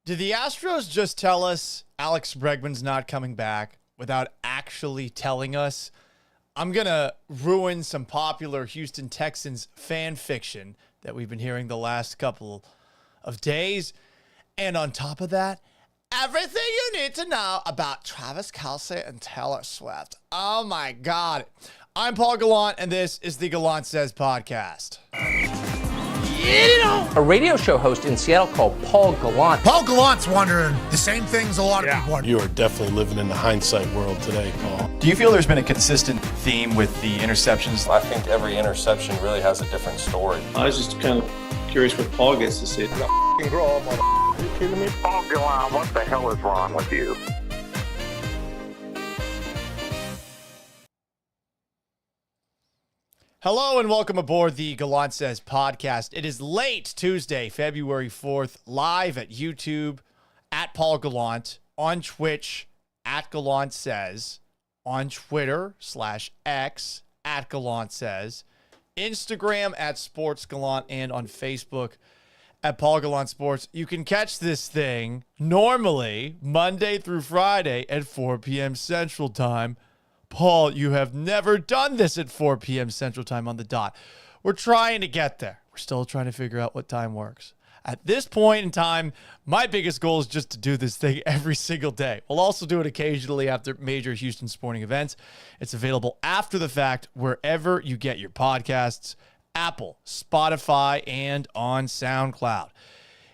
Did the Astros just tell us Alex Bregman's not coming back without actually telling us? I'm going to ruin some popular Houston Texans fan fiction that we've been hearing the last couple of days. And on top of that, everything you need to know about Travis Kelce and Taylor Swift. Oh my God. I'm Paul Gallant, and this is the Gallant Says podcast. A radio show host in Seattle called Paul Gallant. Paul Gallant's wondering the same things a lot of people wonder. You are definitely living in the hindsight world today, Paul. Do you feel there's been a consistent theme with the interceptions? I think every interception really has a different story. I was just kind of curious what Paul gets to see. Grow up, are you kidding me? Paul Gallant, what the hell is wrong with you? Hello and welcome aboard the Gallant Says podcast. It is late Tuesday, February 4th, live at YouTube, at Paul Gallant, on Twitch, at Gallant Says, on Twitter /X, at Gallant Says, Instagram at Sports Gallant, and on Facebook at Paul Gallant Sports. You can catch this thing normally Monday through Friday at 4 p.m. Central Time. Paul, you have never done this at 4 p.m. Central Time on the dot. We're trying to get there. We're still trying to figure out what time works. At this point in time, my biggest goal is just to do this thing every single day. We'll also do it occasionally after major Houston sporting events. It's available after the fact wherever you get your podcasts, Apple, Spotify, and on SoundCloud.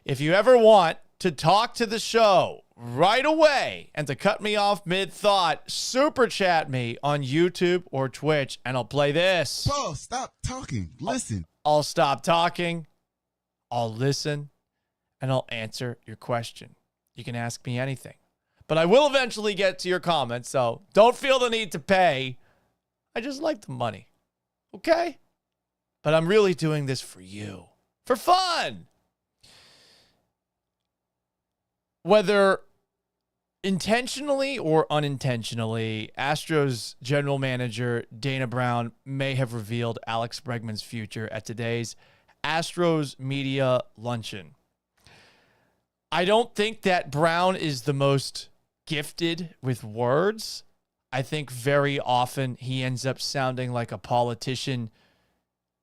If you ever want to talk to the show right away and to cut me off mid-thought, super chat me on YouTube or Twitch, and I'll play this. Paul, stop talking. Listen. I'll stop talking, I'll listen, and I'll answer your question. You can ask me anything. But I will eventually get to your comments, so don't feel the need to pay. I just like the money. Okay? But I'm really doing this for you. For fun! Whether intentionally or unintentionally, Astros general manager Dana Brown may have revealed Alex Bregman's future at today's Astros Media Luncheon. I don't think that Brown is the most gifted with words. I think very often he ends up sounding like a politician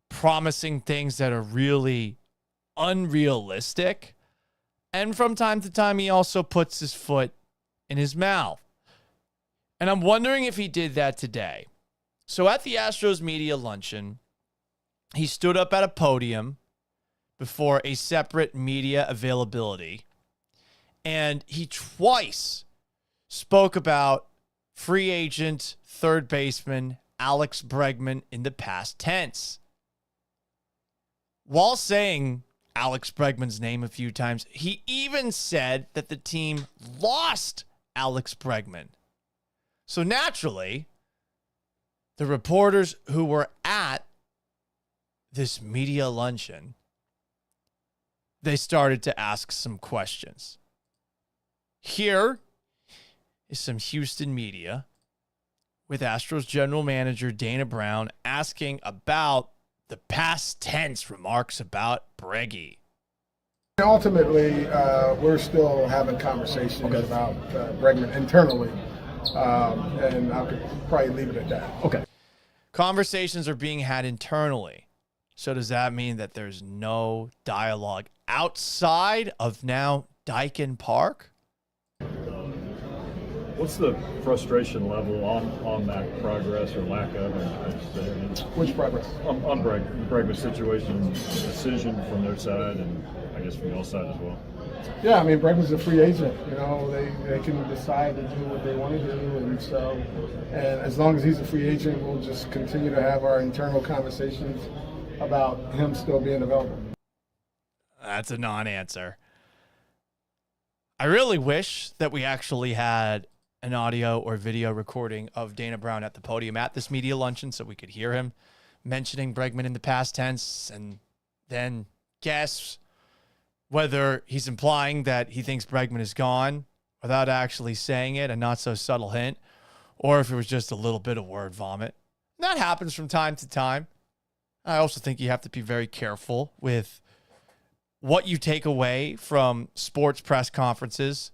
promising things that are really unrealistic. And from time to time, he also puts his foot in his mouth. And I'm wondering if he did that today. So at the Astros Media Luncheon, he stood up at a podium before a separate media availability, and he twice spoke about free agent third baseman Alex Bregman in the past tense. While saying Alex Bregman's name a few times, he even said that the team lost Alex Bregman. So naturally, the reporters who were at this media luncheon, they started to ask some questions. Here is some Houston media with Astros general manager Dana Brown asking about the past tense remarks about Breggy. Ultimately, we're still having conversations about Bregman internally, and I could probably leave it at that. Okay. Conversations are being had internally. So does that mean that there's no dialogue outside of now Dyken Park? What's the frustration level on that progress or lack of? Which progress? On Bregman's situation, decision from their side, and I guess from your side as well. Yeah, I mean, Bregman's a free agent. You know, they can decide to do what they want to do, and as long as he's a free agent, we'll just continue to have our internal conversations about him still being available. That's a non-answer. I really wish that we actually had an audio or video recording of Dana Brown at the podium at this media luncheon so we could hear him mentioning Bregman in the past tense and then guess whether he's implying that he thinks Bregman is gone without actually saying it, a not so subtle hint, or if it was just a little bit of word vomit. That happens from time to time. I also think you have to be very careful with what you take away from sports press conferences.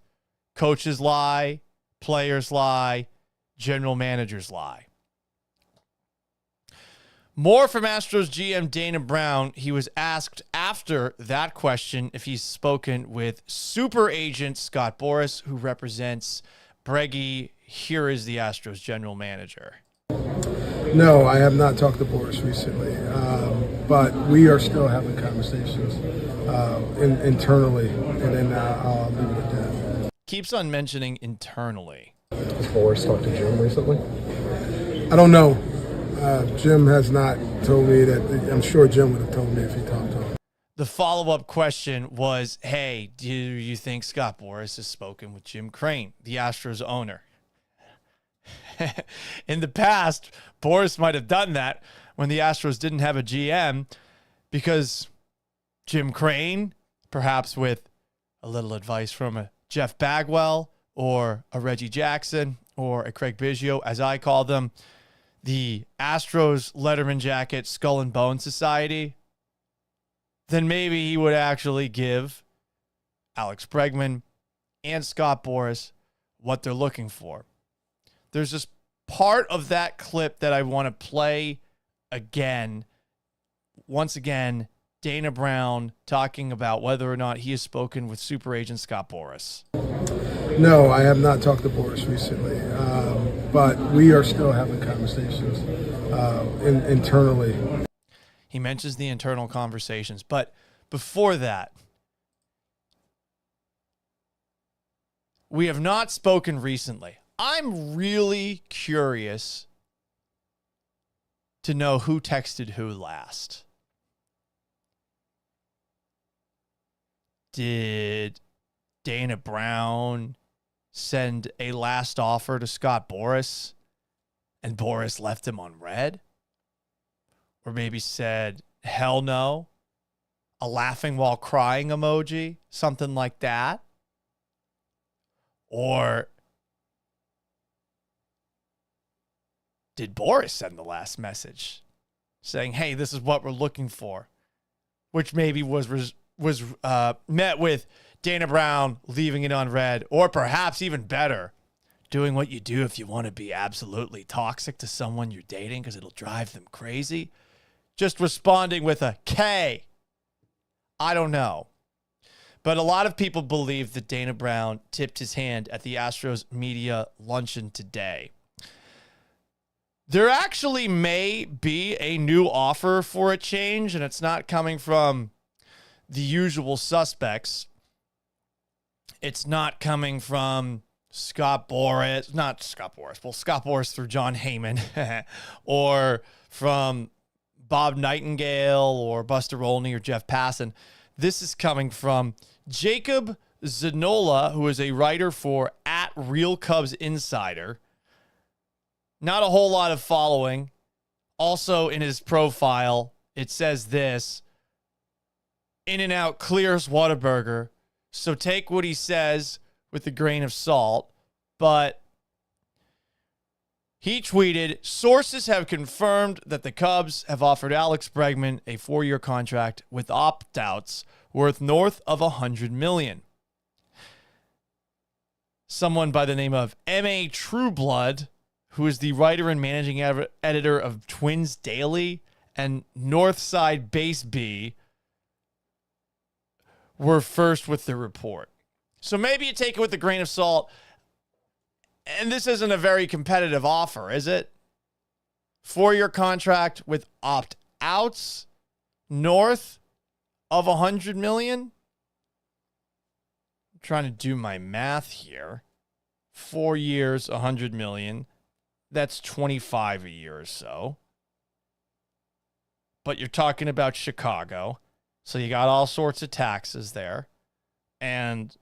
Coaches lie, players lie, general managers lie. More from Astros GM Dana Brown. He was asked after that question if he's spoken with super agent Scott Boras, who represents Breggy. Here is the Astros general manager. No, I have not talked to Boras recently, but we are still having conversations internally, and then I'll leave it at that. Keeps on mentioning internally. Has Boras talked to Jim recently? I don't know. Jim has not told me that. I'm sure Jim would have told me if he talked to him. The follow-up question was, hey, do you think Scott Boras has spoken with Jim Crane, the Astros owner? In the past, Boras might have done that when the Astros didn't have a GM because Jim Crane, perhaps with a little advice from a Jeff Bagwell or a Reggie Jackson or a Craig Biggio, as I call them, the Astros Letterman Jacket Skull and Bone Society, then maybe he would actually give Alex Bregman and Scott Boras what they're looking for. There's this part of that clip that I want to play again. Once again, Dana Brown talking about whether or not he has spoken with super agent Scott Boras. No, I have not talked to Boras recently, but we are still having conversations internally. He mentions the internal conversations, but before that, we have not spoken recently. I'm really curious to know who texted who last. Did Dana Brown send a last offer to Scott Boras and Boras left him on red? Or maybe said, hell no, a laughing while crying emoji, something like that? Or did Boras send the last message saying, hey, this is what we're looking for? Which maybe was met with Dana Brown leaving it on red, or perhaps even better, doing what you do if you want to be absolutely toxic to someone you're dating because it'll drive them crazy. Just responding with a K. I don't know. But a lot of people believe that Dana Brown tipped his hand at the Astros Media Luncheon today. There actually may be a new offer for a change, and it's not coming from the usual suspects. It's not coming from Scott Boras through John Heyman, or from Bob Nightingale or Buster Olney or Jeff Passan. This is coming from Jacob Zanola, who is a writer for @RealCubsInsider. Not a whole lot of following. Also in his profile, it says this: In-N-Out clears Whataburger, so take what he says with a grain of salt. But he tweeted, sources have confirmed that the Cubs have offered Alex Bregman a 4-year contract with opt-outs worth north of $100 million. Someone by the name of M.A. Trueblood, who is the writer and managing editor of Twins Daily and Northside Base B, were first with the report. So maybe you take it with a grain of salt. And this isn't a very competitive offer, is it? 4-year contract with opt-outs north of $100 million. I'm trying to do my math here. 4 years, $100 million. That's 25 a year or so. But you're talking about Chicago. So you got all sorts of taxes there. And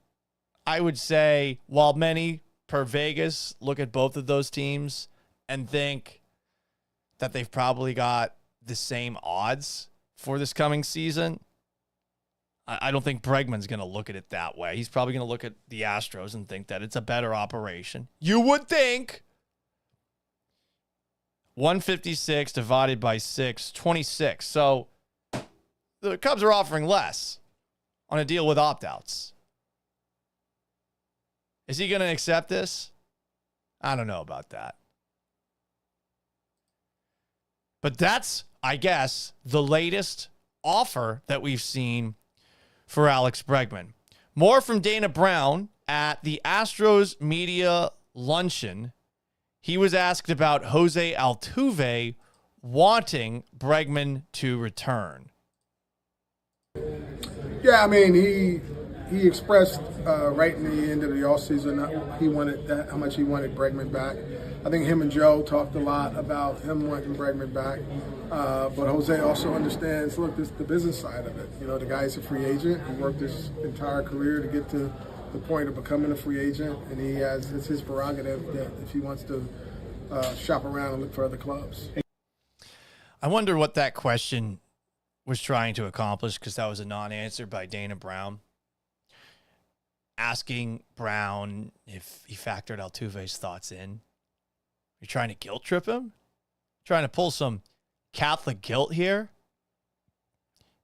I would say, while many per Vegas look at both of those teams and think that they've probably got the same odds for this coming season, I don't think Bregman's going to look at it that way. He's probably going to look at the Astros and think that it's a better operation. You would think. 156 divided by 6, 26. So the Cubs are offering less. on a deal with opt-outs. Is he going to accept this? I don't know about that. But that's, I guess, the latest offer that we've seen for Alex Bregman. More from Dana Brown at the Astros Media Luncheon. He was asked about Jose Altuve wanting Bregman to return. Yeah, I mean, he expressed right in the end of the offseason he wanted that, how much he wanted Bregman back. I think him and Joe talked a lot about him wanting Bregman back. But Jose also understands, look, this is the business side of it. You know, the guy's a free agent. He worked his entire career to get to the point of becoming a free agent, and it's his prerogative that if he wants to shop around and look for other clubs. I wonder what that question was trying to accomplish, because that was a non-answer by Dana Brown. Asking Brown if he factored Altuve's thoughts in. You're trying to guilt trip him? Trying to pull some Catholic guilt here?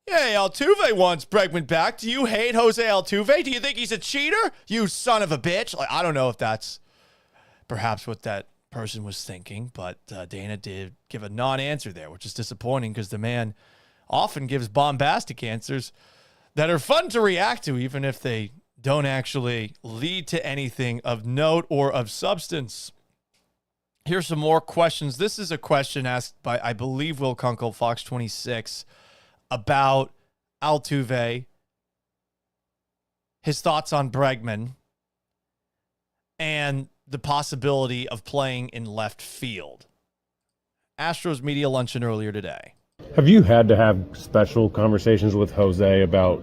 Hey, Altuve wants Bregman back. Do you hate Jose Altuve? Do you think he's a cheater? You son of a bitch. Like, I don't know if that's perhaps what that person was thinking, but Dana did give a non-answer there, which is disappointing because the man often gives bombastic answers that are fun to react to, even if they don't actually lead to anything of note or of substance. Here's some more questions. This is a question asked by, I believe, Will Kunkel, Fox 26, about Altuve, his thoughts on Bregman, and the possibility of playing in left field. Astros Media Luncheon earlier today. Have you had to have special conversations with Jose about,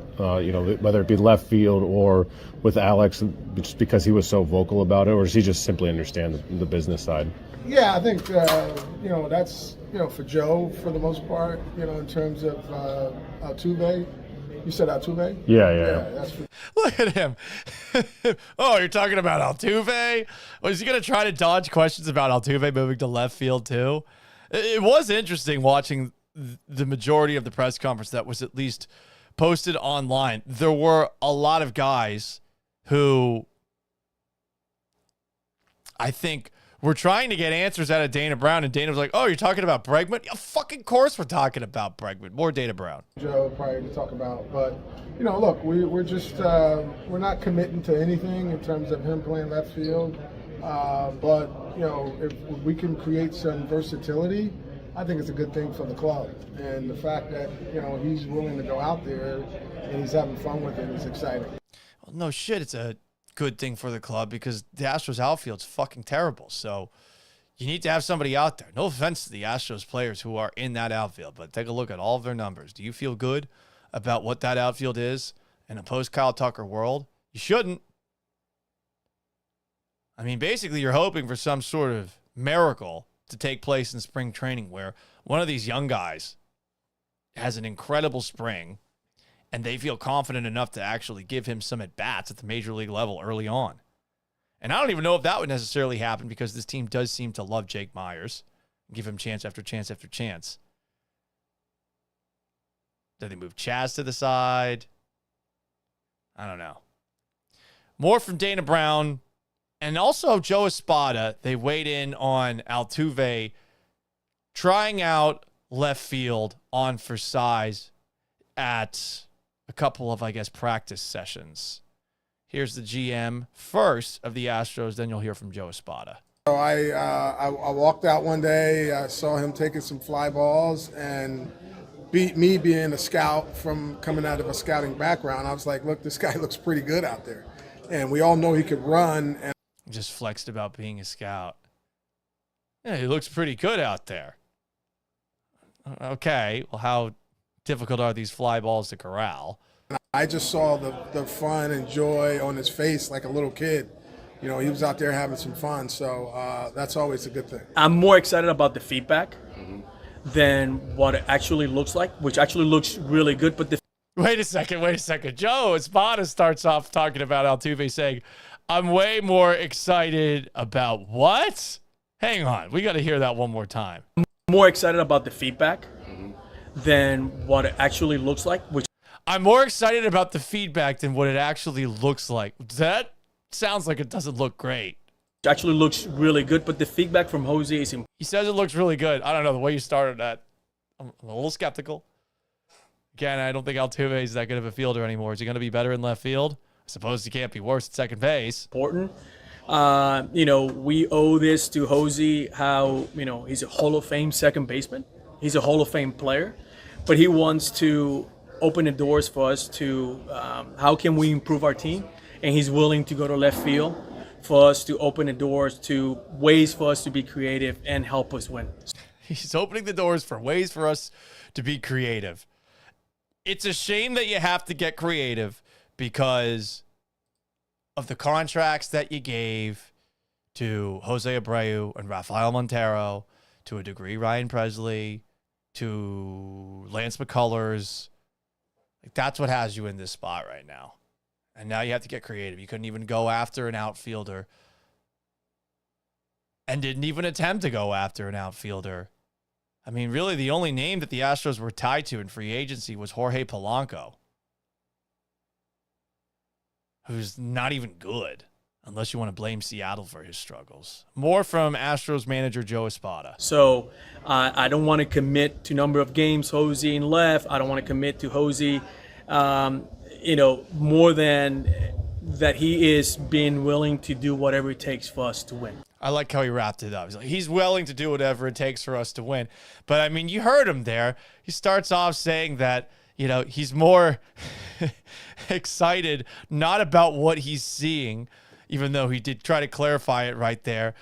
whether it be left field or with Alex, just because he was so vocal about it, or does he just simply understand the business side? Yeah, I think, that's, for Joe, for the most part, in terms of Altuve. You said Altuve? Yeah. That's Look at him. Oh, you're talking about Altuve? Was he going to try to dodge questions about Altuve moving to left field too? It was interesting watching the majority of the press conference that was at least posted online. There were a lot of guys who I think were trying to get answers out of Dana Brown, and Dana was like, oh, you're talking about Bregman? Yeah, fucking course we're talking about Bregman. More Dana Brown. Joe probably to talk about, but look, we're just we're not committing to anything in terms of him playing left field, but if we can create some versatility, I think it's a good thing for the club, and the fact that he's willing to go out there and he's having fun with it is exciting. Well, no shit, it's a good thing for the club because the Astros outfield's fucking terrible. So you need to have somebody out there. No offense to the Astros players who are in that outfield, but take a look at all of their numbers. Do you feel good about what that outfield is in a post-Kyle Tucker world? You shouldn't. I mean, basically you're hoping for some sort of miracle to take place in spring training where one of these young guys has an incredible spring and they feel confident enough to actually give him some at-bats at the major league level early on. And I don't even know if that would necessarily happen because this team does seem to love Jake Myers and give him chance after chance after chance. Did they move Chaz to the side? I don't know. More from Dana Brown and also Joe Espada. They weighed in on Altuve trying out left field on for size at a couple of, practice sessions. Here's the GM first of the Astros, then you'll hear from Joe Espada. So I walked out one day, I saw him taking some fly balls, and me being a scout from coming out of a scouting background, I was like, look, this guy looks pretty good out there. And we all know he could run. And just flexed about being a scout. Yeah, he looks pretty good out there. Okay, well, how difficult are these fly balls to corral? I just saw the fun and joy on his face like a little kid. He was out there having some fun, so that's always a good thing. I'm more excited about the feedback than what it actually looks like, which actually looks really good. But Wait a second. Joe Espada starts off talking about Altuve saying, I'm way more excited about what? Hang on, we got to hear that one more time. I'm more excited about the feedback than what it actually looks like, which I'm more excited about the feedback than what it actually looks like. That sounds like it doesn't look great. It actually looks really good, but the feedback from Jose is He says it looks really good. I don't know, the way you started that, I'm a little skeptical. Again, I don't think Altuve is that good of a fielder anymore. Is he going to be better in left field? I suppose he can't be worse at second base. important. We owe this to Jose, how, he's a Hall of Fame second baseman. He's a Hall of Fame player, but he wants to open the doors for us to how can we improve our team, and he's willing to go to left field for us to open the doors to ways for us to be creative and help us win. He's opening the doors for ways for us to be creative. It's a shame that you have to get creative because of the contracts that you gave to Jose Abreu and Rafael Montero, to a degree Ryan Presley, to Lance McCullers. Like, that's what has you in this spot right now. And now you have to get creative. You couldn't even go after an outfielder and didn't even attempt to go after an outfielder. I mean, really, the only name that the Astros were tied to in free agency was Jorge Polanco, who's not even good, unless you want to blame Seattle for his struggles. More from Astros manager Joe Espada. So I don't want to commit to number of games Jose in left. I don't want to commit to Jose, more than that he is being willing to do whatever it takes for us to win. I like how he wrapped it up. He's like, he's willing to do whatever it takes for us to win. But, I mean, you heard him there. He starts off saying that, he's more excited not about what he's seeing, even though he did try to clarify it right there.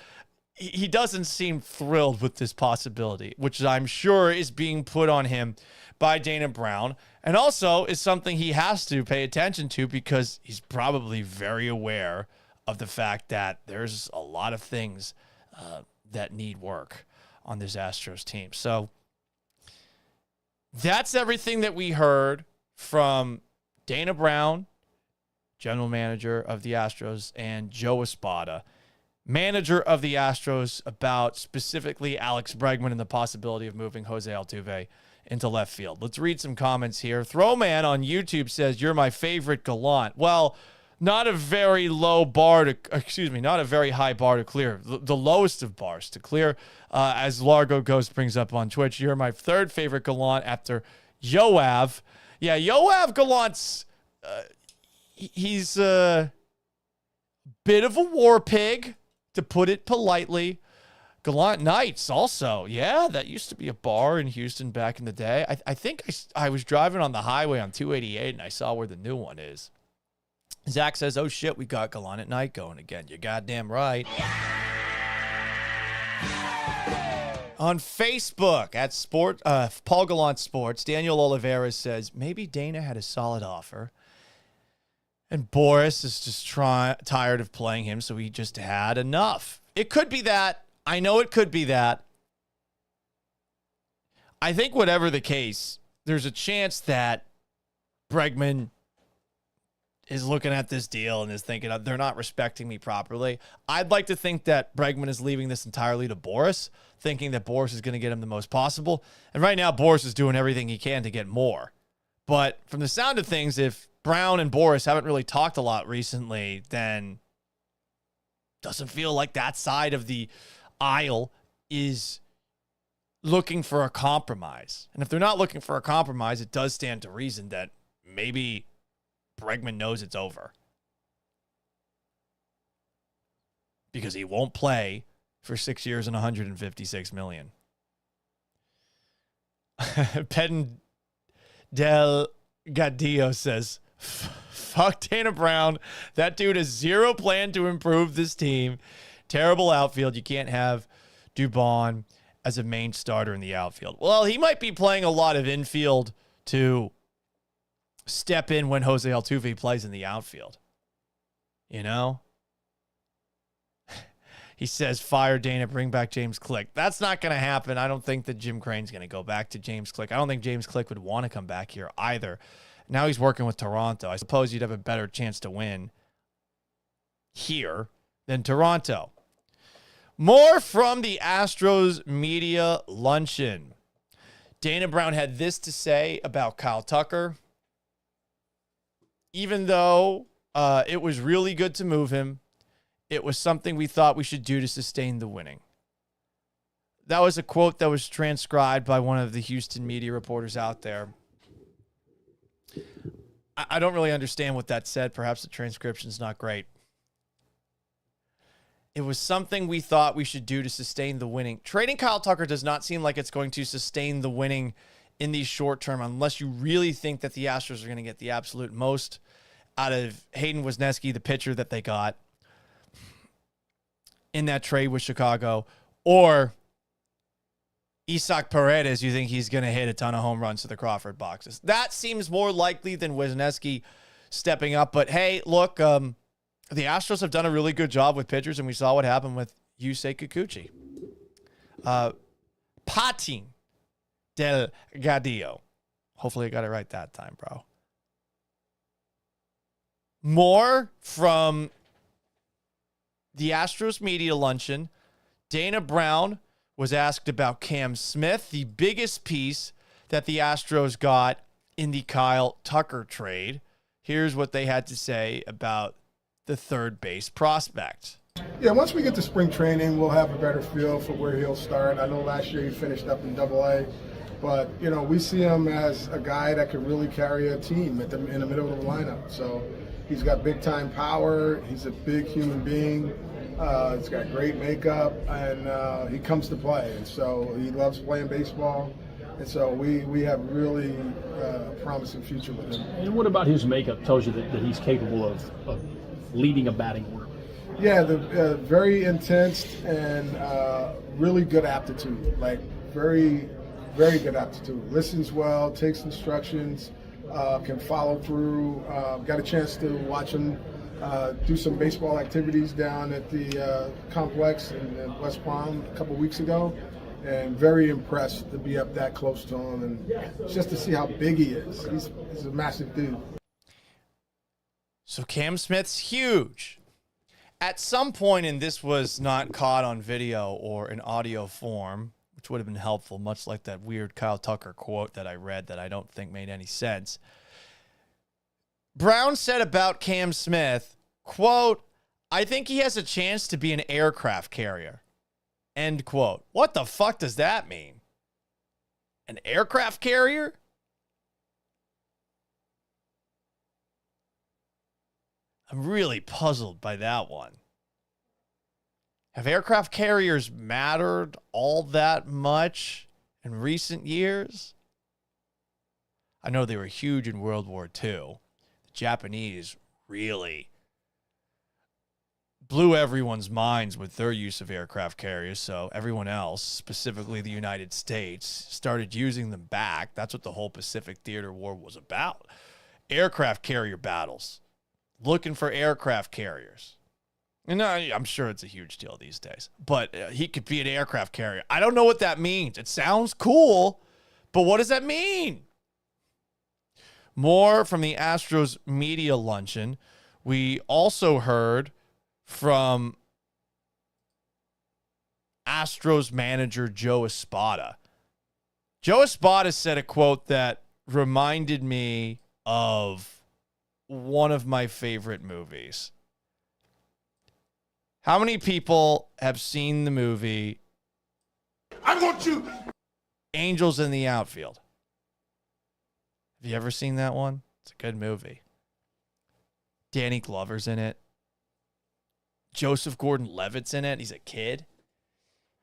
He doesn't seem thrilled with this possibility, which I'm sure is being put on him by Dana Brown, and also is something he has to pay attention to because he's probably very aware of the fact that there's a lot of things that need work on this Astros team. So that's everything that we heard from Dana Brown, general manager of the Astros, and Joe Espada, manager of the Astros, about specifically Alex Bregman and the possibility of moving Jose Altuve into left field. Let's read some comments here. Throwman on YouTube says, "You're my favorite Gallant." Well, not a very high bar to clear. The lowest of bars to clear. As Largo Ghost brings up on Twitch, you're my third favorite Gallant after Yoav. Yeah, Yoav Gallant's, he's a bit of a war pig, to put it politely. Gallant Nights also. Yeah, that used to be a bar in Houston back in the day. I think I was driving on the highway on 288 and I saw where the new one is. Zach says, "Oh shit, we got Gallant at Night going again." You're goddamn right. On Facebook at Paul Gallant Sports, Daniel Oliveira says, "Maybe Dana had a solid offer and Boris is just tired of playing him, so he just had enough." It could be that. I know it could be that. I think whatever the case, there's a chance that Bregman is looking at this deal and is thinking, they're not respecting me properly. I'd like to think that Bregman is leaving this entirely to Boris, thinking that Boris is going to get him the most possible. And right now, Boris is doing everything he can to get more. But from the sound of things, if Brown and Boris haven't really talked a lot recently, then doesn't feel like that side of the aisle is looking for a compromise. And if they're not looking for a compromise, it does stand to reason that maybe Bregman knows it's over, because he won't play for 6 years and $156 million. Pedin Del Gadillo says, "Fuck Dana Brown. That dude has zero plan to improve this team. Terrible outfield. You can't have Dubon as a main starter in the outfield." Well, he might be playing a lot of infield to step in when Jose Altuve plays in the outfield. He says, "Fire Dana, bring back James Click." That's not going to happen. I don't think that Jim Crane's going to go back to James Click. I don't think James Click would want to come back here either. Now he's working with Toronto. I suppose you'd have a better chance to win here than Toronto. More from the Astros Media Luncheon. Dana Brown had this to say about Kyle Tucker even though it was really good to move him, it was something we thought we should do to sustain the winning. That was a quote that was transcribed by one of the Houston media reporters out there. I don't really understand what that said. Perhaps the transcription's not great. It was something we thought we should do to sustain the winning. Trading Kyle Tucker does not seem like it's going to sustain the winning in the short term unless you really think that the Astros are going to get the absolute most out of Hayden Wesneski, the pitcher that they got in that trade with Chicago, or Isaac Paredes, you think he's going to hit a ton of home runs to the Crawford boxes. That seems more likely than Wesneski stepping up. But hey, look, the Astros have done a really good job with pitchers, and we saw what happened with Yusei Kikuchi. Patin Delgadillo. Hopefully I got it right that time, bro. More from the Astros Media Luncheon. Dana Brown was asked about Cam Smith, the biggest piece that the Astros got in the Kyle Tucker trade. Here's what they had to say about the third base prospect. Yeah, once we get to spring training, we'll have a better feel for where he'll start. I know last year he finished up in AA, but, you know, we see him as a guy that could really carry a team in the middle of the lineup. So he's got big-time power. He's a big human being. He's got great makeup, and he comes to play. And so he loves playing baseball. And so we have really a promising future with him. And what about his makeup tells you that he's capable of leading a batting order? Yeah, very intense and really good aptitude. Like very, very good aptitude. Listens well, takes instructions, can follow through. Got a chance to watch him do some baseball activities down at the complex in West Palm a couple weeks ago, and very impressed to be up that close to him and just to see how big he is. He's a massive dude. So Cam Smith's huge. At some point, and this was not caught on video or in audio form, which would have been helpful, much like that weird Kyle Tucker quote that I read that I don't think made any sense. Brown said about Cam Smith, quote, "I think he has a chance to be an aircraft carrier." End quote. What the fuck does that mean? An aircraft carrier? I'm really puzzled by that one. Have aircraft carriers mattered all that much in recent years? I know they were huge in World War II. The Japanese really blew everyone's minds with their use of aircraft carriers, so everyone else, specifically the United States, started using them back. That's what the whole Pacific Theater War was about. Aircraft carrier battles. Looking for aircraft carriers. And I'm sure it's a huge deal these days. But he could be an aircraft carrier. I don't know what that means. It sounds cool, but what does that mean? More from the Astros Media Luncheon. We also heard from Astros manager Joe Espada. Joe Espada said a quote that reminded me of one of my favorite movies. How many people have seen the movie I want you Angels in the Outfield? Have you ever seen that one? It's a good movie. Danny Glover's in it. Joseph Gordon-Levitt's in it. He's a kid.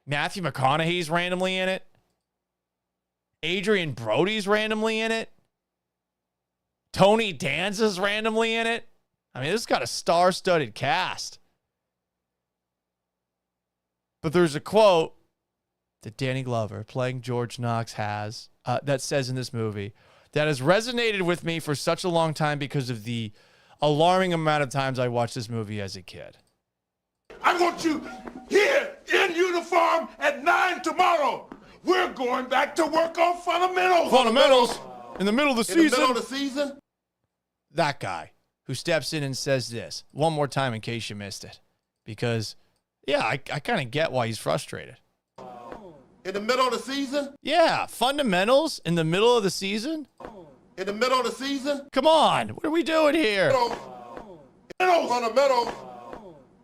Matthew McConaughey's randomly in it. Adrian Brody's randomly in it. Tony Danza's randomly in it. I mean, this has got a star-studded cast. But there's a quote that Danny Glover, playing George Knox, has that says in this movie that has resonated with me for such a long time because of the alarming amount of times I watched this movie as a kid. I want you here in uniform at 9 tomorrow. We're going back to work on fundamentals. Fundamentals in the middle of the season. In the middle of the season? That guy who steps in and says this one more time in case you missed it. Because, yeah, I kind of get why he's frustrated. In the middle of the season? Yeah, fundamentals in the middle of the season? In the middle of the season? Come on. What are we doing here? On the middle.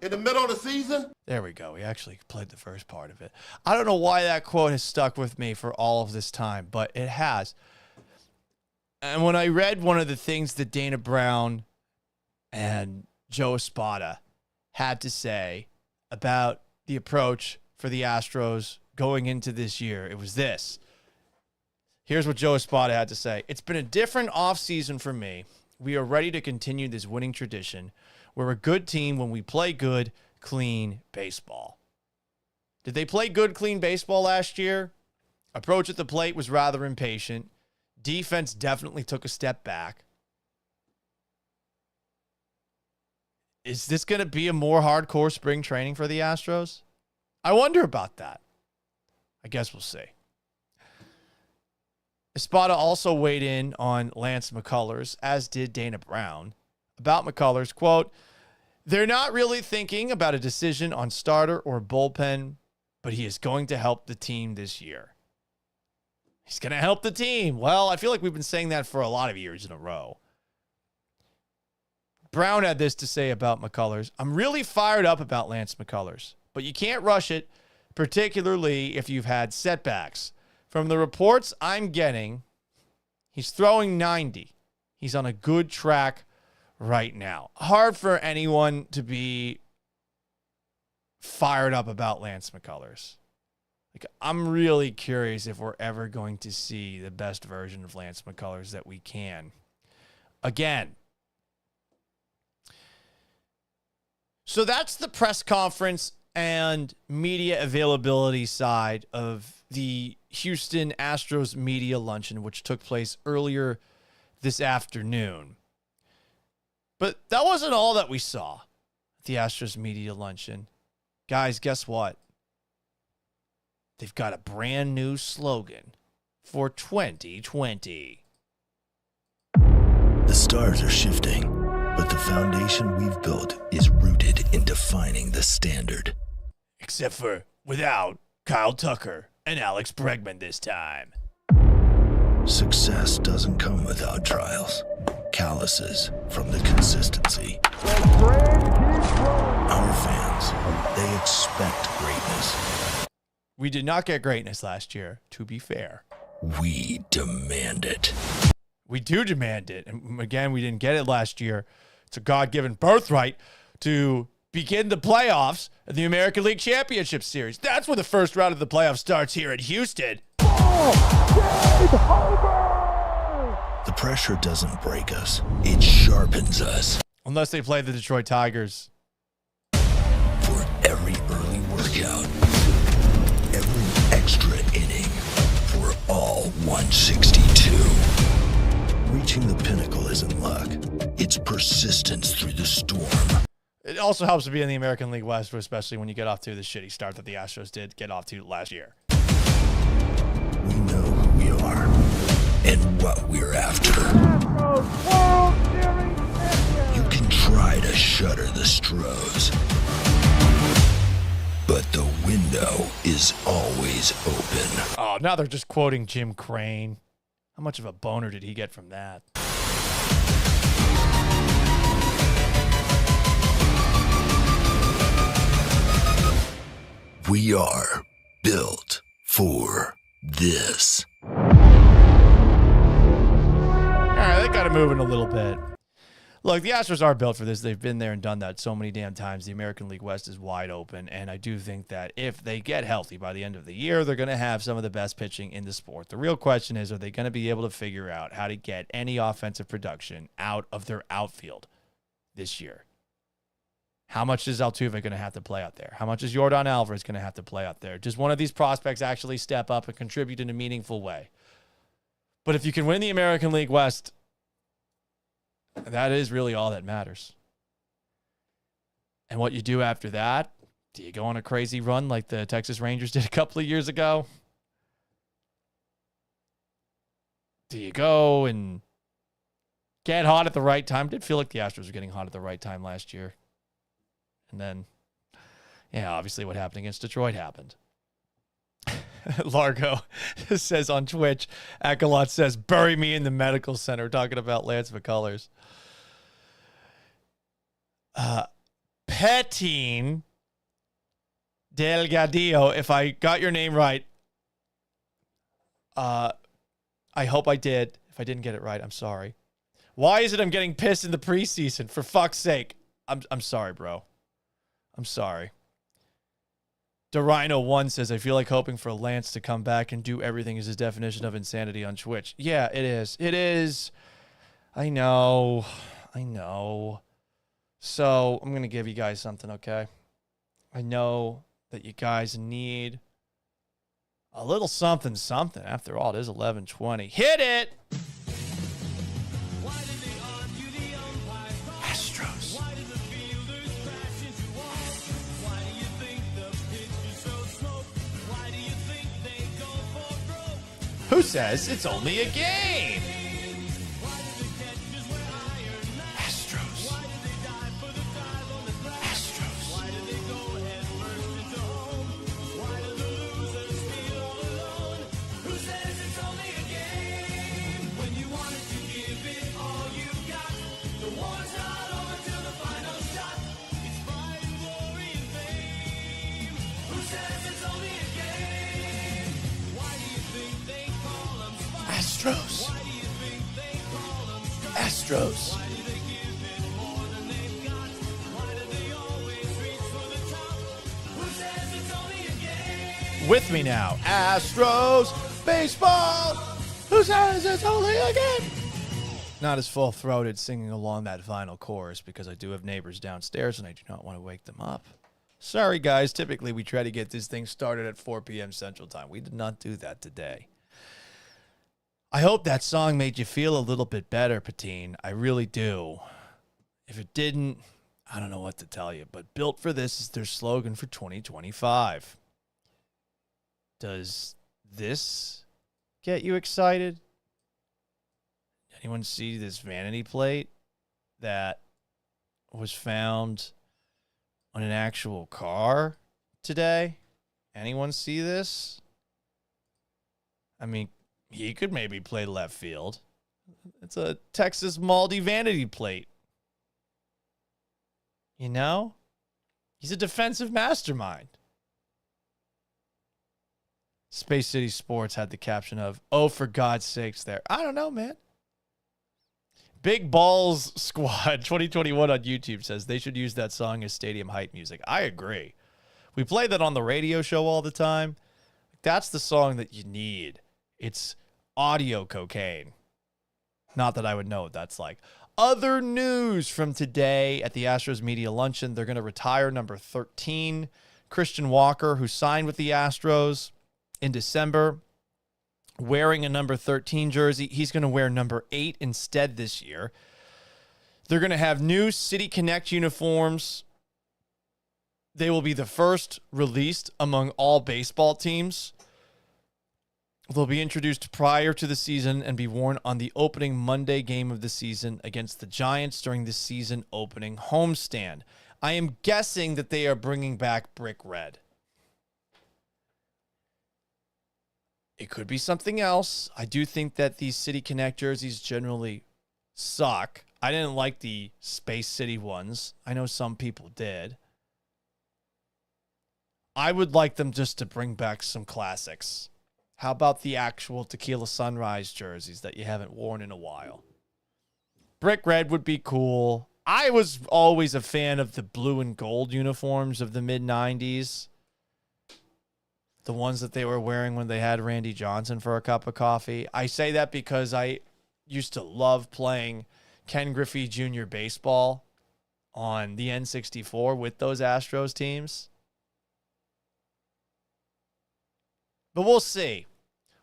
In the middle of the season? There we go. We actually played the first part of it. I don't know why that quote has stuck with me for all of this time, but it has. And when I read one of the things that Dana Brown and Joe Espada had to say about the approach for the Astros going into this year, it was this. Here's what Joe Espada had to say. It's been a different offseason for me. We are ready to continue this winning tradition. We're a good team when we play good, clean baseball. Did they play good, clean baseball last year? Approach at the plate was rather impatient. Defense definitely took a step back. Is this going to be a more hardcore spring training for the Astros? I wonder about that. I guess we'll see. Espada also weighed in on Lance McCullers, as did Dana Brown, about McCullers, quote, they're not really thinking about a decision on starter or bullpen, but he is going to help the team this year. He's going to help the team. Well, I feel like we've been saying that for a lot of years in a row. Brown had this to say about McCullers. I'm really fired up about Lance McCullers, but you can't rush it, particularly if you've had setbacks. From the reports I'm getting, he's throwing 90. He's on a good track right now. Hard for anyone to be fired up about Lance McCullers. Like, I'm really curious if we're ever going to see the best version of Lance McCullers that we can. Again. So that's the press conference and media availability side of the Houston Astros Media Luncheon, which took place earlier this afternoon. But that wasn't all that we saw at the Astros Media Luncheon. Guys, guess what? They've got a brand new slogan for 2020. The stars are shifting, but the foundation we've built is rooted in defining the standard. Except for without Kyle Tucker and Alex Bregman this time. Success doesn't come without trials. Calluses from the consistency. Our fans, they expect greatness. We did not get greatness last year, to be fair. We demand it. We do demand it. And again, we didn't get it last year. It's a God-given birthright to begin the playoffs of the American League Championship Series. That's where the first round of the playoffs starts here in Houston. The pressure doesn't break us. It sharpens us. Unless they play the Detroit Tigers. For every early workout, every extra inning, for all 162. Reaching the pinnacle isn't luck. It's persistence through the storm. It also helps to be in the American League West, especially when you get off to the shitty start that the Astros did get off to last year. We know who we are and what we're after. You can try to shutter the Stros, but the window is always open. Oh, now they're just quoting Jim Crane. How much of a boner did he get from that? We are built for this. All right, they got to move in a little bit. Look, the Astros are built for this. They've been there and done that so many damn times. The American League West is wide open, and I do think that if they get healthy by the end of the year, they're going to have some of the best pitching in the sport. The real question is, are they going to be able to figure out how to get any offensive production out of their outfield this year? How much is Altuve going to have to play out there? How much is Yordan Alvarez going to have to play out there? Does one of these prospects actually step up and contribute in a meaningful way? But if you can win the American League West, that is really all that matters. And what you do after that, do you go on a crazy run like the Texas Rangers did a couple of years ago? Do you go and get hot at the right time? Did feel like the Astros were getting hot at the right time last year. And then, yeah, obviously what happened against Detroit happened. Largo says on Twitch, Gallant Says, bury me in the medical center, talking about Lance McCullers. Petine Delgadillo, if I got your name right, I hope I did. If I didn't get it right, I'm sorry. Why is it I'm getting pissed in the preseason? For fuck's sake. I'm sorry, bro. I'm sorry. Dorino1 says, I feel like hoping for Lance to come back and do everything is his definition of insanity on Twitch. Yeah, it is. It is. I know. So I'm going to give you guys something, okay? I know that you guys need a little something. After all, it is 11:20. Hit it! Astros. Who says it's only a game? Astros. Astros. Astros. With me now, Astros baseball. Who says it's only a game? Not as full-throated singing along that final chorus because I do have neighbors downstairs and I do not want to wake them up. Sorry, guys. Typically, we try to get this thing started at 4 p.m. Central Time. We did not do that today. I hope that song made you feel a little bit better, Patine. I really do. If it didn't, I don't know what to tell you. But Built for This is their slogan for 2025. Does this get you excited? Anyone see this vanity plate that was found on an actual car today? Anyone see this? I mean, he could maybe play left field. It's a Texas Maldi vanity plate. You know? He's a defensive mastermind. Space City Sports had the caption of, oh, for God's sakes there. I don't know, man. Big Balls Squad 2021 on YouTube says they should use that song as stadium hype music. I agree. We play that on the radio show all the time. That's the song that you need. It's audio cocaine. Not that I would know what that's like. Other news from today at the Astros Media Luncheon. They're going to retire number 13, Christian Walker, who signed with the Astros in December, wearing a number 13 jersey. He's going to wear number 8 instead this year. They're going to have new City Connect uniforms. They will be the first released among all baseball teams. They'll be introduced prior to the season and be worn on the opening Monday game of the season against the Giants during the season opening homestand. I am guessing that they are bringing back brick red. It could be something else. I do think that these City Connect jerseys generally suck. I didn't like the Space City ones. I know some people did. I would like them just to bring back some classics. How about the actual Tequila Sunrise jerseys that you haven't worn in a while? Brick red would be cool. I was always a fan of the blue and gold uniforms of the mid-90s. The ones that they were wearing when they had Randy Johnson for a cup of coffee. I say that because I used to love playing Ken Griffey Jr. baseball on the N64 with those Astros teams. But we'll see.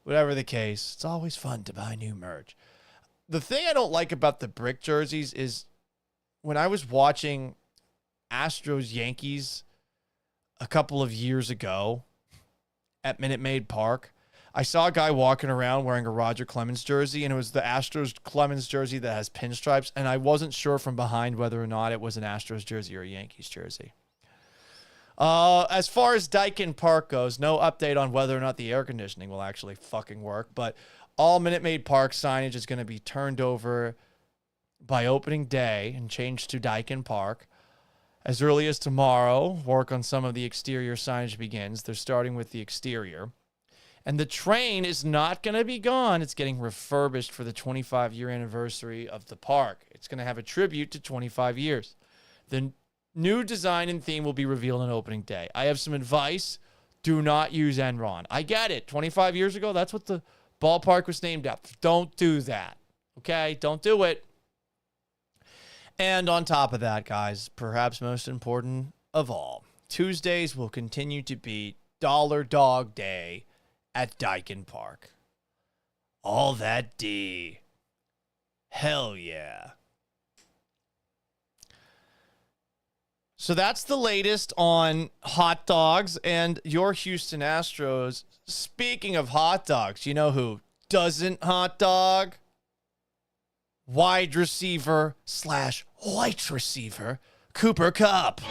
Whatever the case, it's always fun to buy new merch. The thing I don't like about the brick jerseys is when I was watching Astros Yankees a couple of years ago at Minute Maid Park, I saw a guy walking around wearing a Roger Clemens jersey, and it was the Astros Clemens jersey that has pinstripes, and I wasn't sure from behind whether or not it was an Astros jersey or a Yankees jersey. As far as Daikin Park goes, no update on whether or not the air conditioning will actually fucking work, but all Minute Maid Park signage is going to be turned over by opening day and changed to Daikin Park. As early as tomorrow, work on some of the exterior signage begins. They're starting with the exterior. And the train is not going to be gone. It's getting refurbished for the 25-year anniversary of the park. It's going to have a tribute to 25 years. The new design and theme will be revealed on opening day. I have some advice. Do not use Enron. I get it. 25 years ago, that's what the ballpark was named after. Don't do that. Okay? Don't do it. And on top of that, guys, perhaps most important of all, Tuesdays will continue to be Dollar Dog Day at Daikin Park. All that D. Hell yeah. So that's the latest on hot dogs and your Houston Astros. Speaking of hot dogs, you know who doesn't hot dog? Wide receiver / white receiver, Cooper Kupp.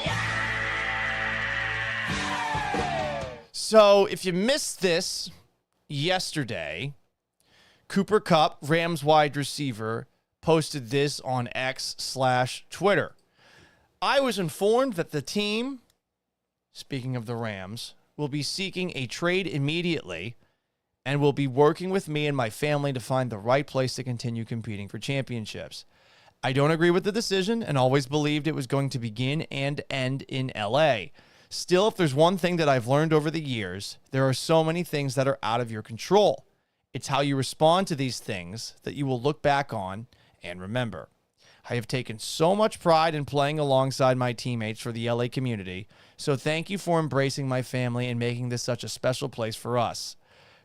So if you missed this yesterday, Cooper Kupp, Rams wide receiver, posted this on X / Twitter. I was informed that the team, speaking of the Rams, will be seeking a trade immediately and will be working with me and my family to find the right place to continue competing for championships. I don't agree with the decision and always believed it was going to begin and end in LA. Still, if there's one thing that I've learned over the years, there are so many things that are out of your control. It's how you respond to these things that you will look back on and remember. I have taken so much pride in playing alongside my teammates for the LA community, so thank you for embracing my family and making this such a special place for us.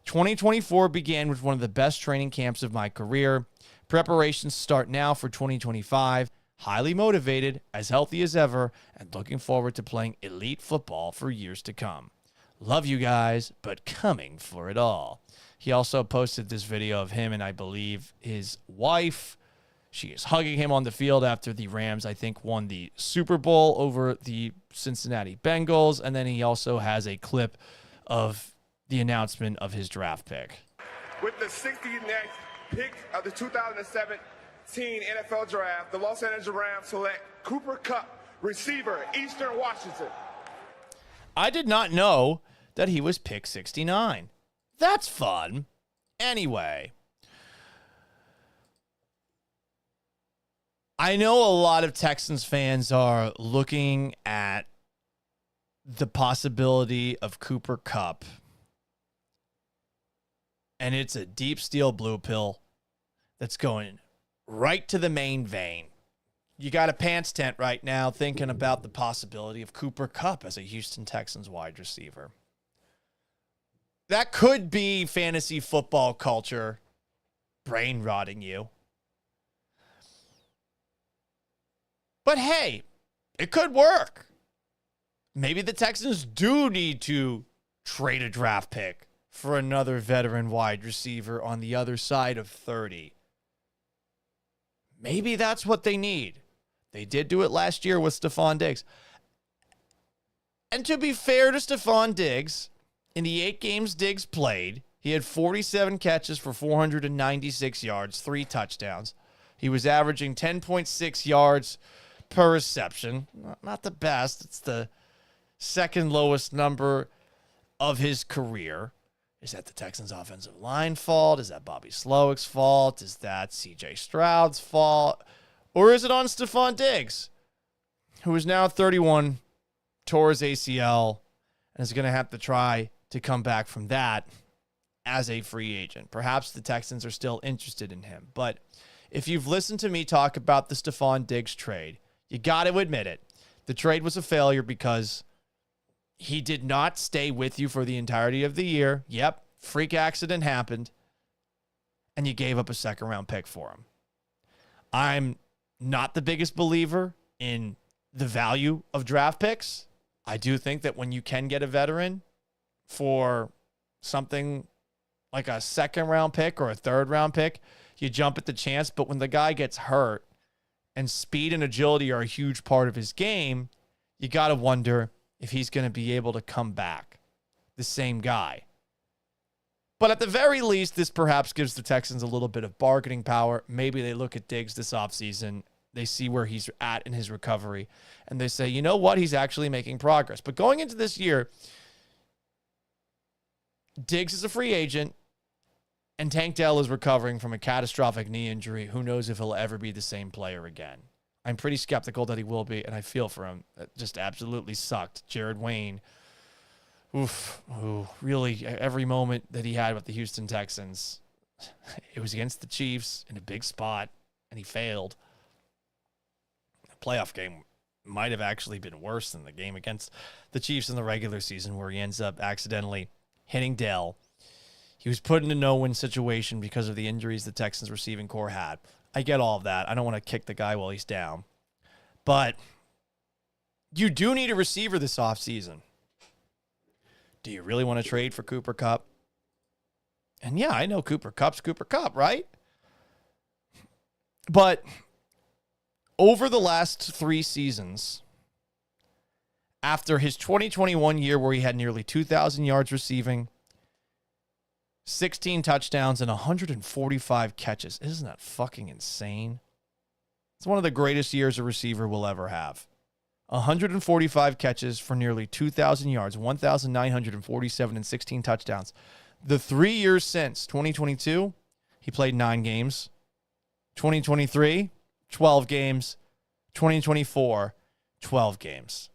2024 began with one of the best training camps of my career. Preparations start now for 2025. Highly motivated, as healthy as ever, and looking forward to playing elite football for years to come. Love you guys, but coming for it all. He also posted this video of him and I believe his wife. She is hugging him on the field after the Rams, I think, won the Super Bowl over the Cincinnati Bengals. And then he also has a clip of the announcement of his draft pick. With the 69th pick of the 2017 NFL Draft, the Los Angeles Rams select Cooper Kupp, receiver, Eastern Washington. I did not know that he was pick 69. That's fun. Anyway, I know a lot of Texans fans are looking at the possibility of Cooper Kupp, and it's a deep steel blue pill that's going right to the main vein. You got a pants tent right now thinking about the possibility of Cooper Kupp as a Houston Texans wide receiver. That could be fantasy football culture brain rotting you. But hey, it could work. Maybe the Texans do need to trade a draft pick for another veteran wide receiver on the other side of 30. Maybe that's what they need. They did do it last year with Stephon Diggs. And to be fair to Stephon Diggs, in the 8 games Diggs played, he had 47 catches for 496 yards, 3 touchdowns. He was averaging 10.6 yards per reception. Not the best. It's the second lowest number of his career. Is that the Texans' offensive line fault? Is that Bobby Slowick's fault? Is that C.J. Stroud's fault? Or is it on Stephon Diggs, who is now 31, tore his ACL, and is going to have to try to come back from that as a free agent? Perhaps the Texans are still interested in him. But if you've listened to me talk about the Stephon Diggs trade, you got to admit it. The trade was a failure because he did not stay with you for the entirety of the year. Yep, freak accident happened, and you gave up a second-round pick for him. I'm not the biggest believer in the value of draft picks. I do think that when you can get a veteran for something like a second-round pick or a third-round pick, you jump at the chance. But when the guy gets hurt and speed and agility are a huge part of his game, you got to wonder, if he's going to be able to come back the same guy. But at the very least, this perhaps gives the Texans a little bit of bargaining power. Maybe they look at Diggs this offseason. They see where he's at in his recovery, and they say, you know what? He's actually making progress. But going into this year, Diggs is a free agent, and Tank Dell is recovering from a catastrophic knee injury. Who knows if he'll ever be the same player again? I'm pretty skeptical that he will be, and I feel for him. It just absolutely sucked. Jared Wayne, really, every moment that he had with the Houston Texans, it was against the Chiefs in a big spot, and he failed. The playoff game might have actually been worse than the game against the Chiefs in the regular season, where he ends up accidentally hitting Dell. He was put in a no-win situation because of the injuries the Texans receiving core had. I get all of that. I don't want to kick the guy while he's down. But you do need a receiver this offseason. Do you really want to trade for Cooper Kupp? And yeah, I know Cooper Kupp's Cooper Kupp, right? But over the last 3 seasons, after his 2021 year where he had nearly 2,000 yards receiving, 16 touchdowns, and 145 catches. Isn't that fucking insane? It's one of the greatest years a receiver will ever have. 145 catches for nearly 2,000 yards, 1,947 and 16 touchdowns. The 3 years since 2022, he played 9 games. 2023, 12 games. 2024, 12 games.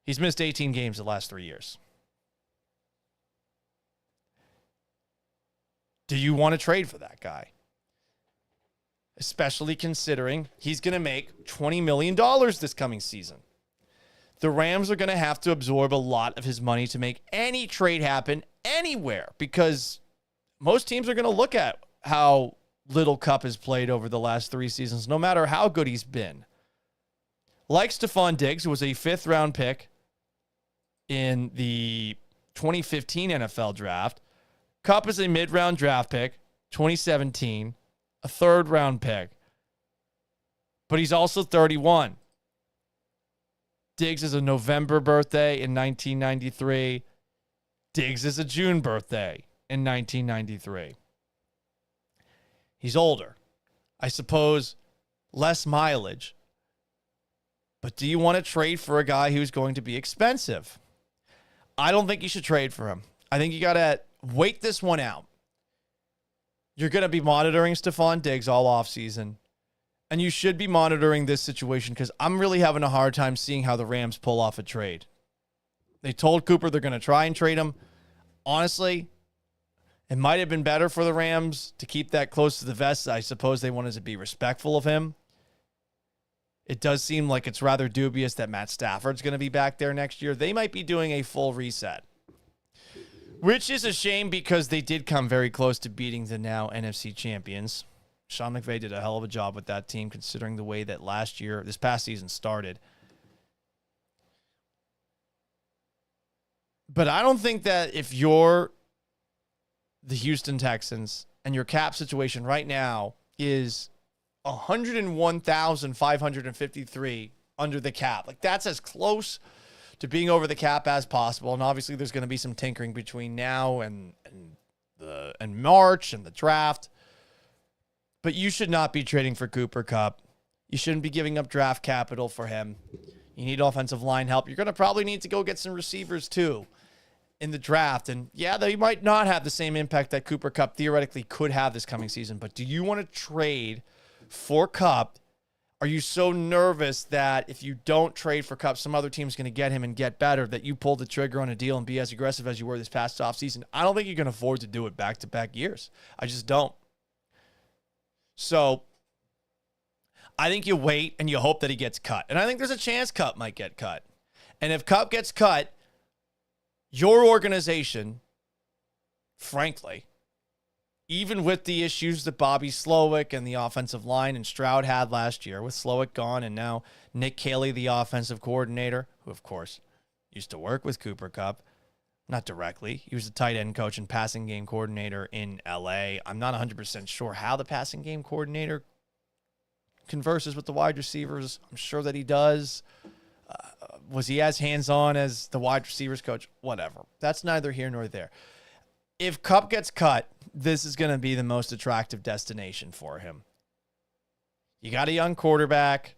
He's missed 18 games the last 3 years. Do you want to trade for that guy? Especially considering he's going to make $20 million this coming season. The Rams are going to have to absorb a lot of his money to make any trade happen anywhere, because most teams are going to look at how little Kupp has played over the last 3 seasons, no matter how good he's been. Like Stephon Diggs, who was a 5th-round pick in the 2015 NFL draft, Kupp is a mid-round draft pick, 2017, a 3rd-round pick. But he's also 31. Diggs is a November birthday in 1993. Diggs is a June birthday in 1993. He's older. I suppose less mileage. But do you want to trade for a guy who's going to be expensive? I don't think you should trade for him. I think you got to wait this one out. You're going to be monitoring Stephon Diggs all offseason. And you should be monitoring this situation, because I'm really having a hard time seeing how the Rams pull off a trade. They told Cooper they're going to try and trade him. Honestly, it might have been better for the Rams to keep that close to the vest. I suppose they wanted to be respectful of him. It does seem like it's rather dubious that Matt Stafford's going to be back there next year. They might be doing a full reset, which is a shame, because they did come very close to beating the now NFC champions. Sean McVay did a hell of a job with that team, considering the way that this past season started. But I don't think that if you're the Houston Texans and your cap situation right now is 101,553 under the cap, like, that's as close to being over the cap as possible. And obviously there's going to be some tinkering between now and March and the draft. But you should not be trading for Cooper Kupp. You shouldn't be giving up draft capital for him. You need offensive line help. You're going to probably need to go get some receivers too in the draft. And yeah, they might not have the same impact that Cooper Kupp theoretically could have this coming season. But do you want to trade for Kupp? Are you so nervous that if you don't trade for Kupp, some other team's going to get him and get better, that you pull the trigger on a deal and be as aggressive as you were this past offseason? I don't think you can afford to do it back-to-back years. I just don't. So I think you wait and you hope that he gets cut. And I think there's a chance Kupp might get cut. And if Kupp gets cut, your organization, frankly, even with the issues that Bobby Slowick and the offensive line and Stroud had last year, with Slowick gone and now Nick Caley, the offensive coordinator, who, of course, used to work with Cooper Kupp, not directly. He was the tight end coach and passing game coordinator in L.A. I'm not 100% sure how the passing game coordinator converses with the wide receivers. I'm sure that he does. Was he as hands-on as the wide receivers coach? Whatever. That's neither here nor there. If Kupp gets cut, this is going to be the most attractive destination for him. You got a young quarterback.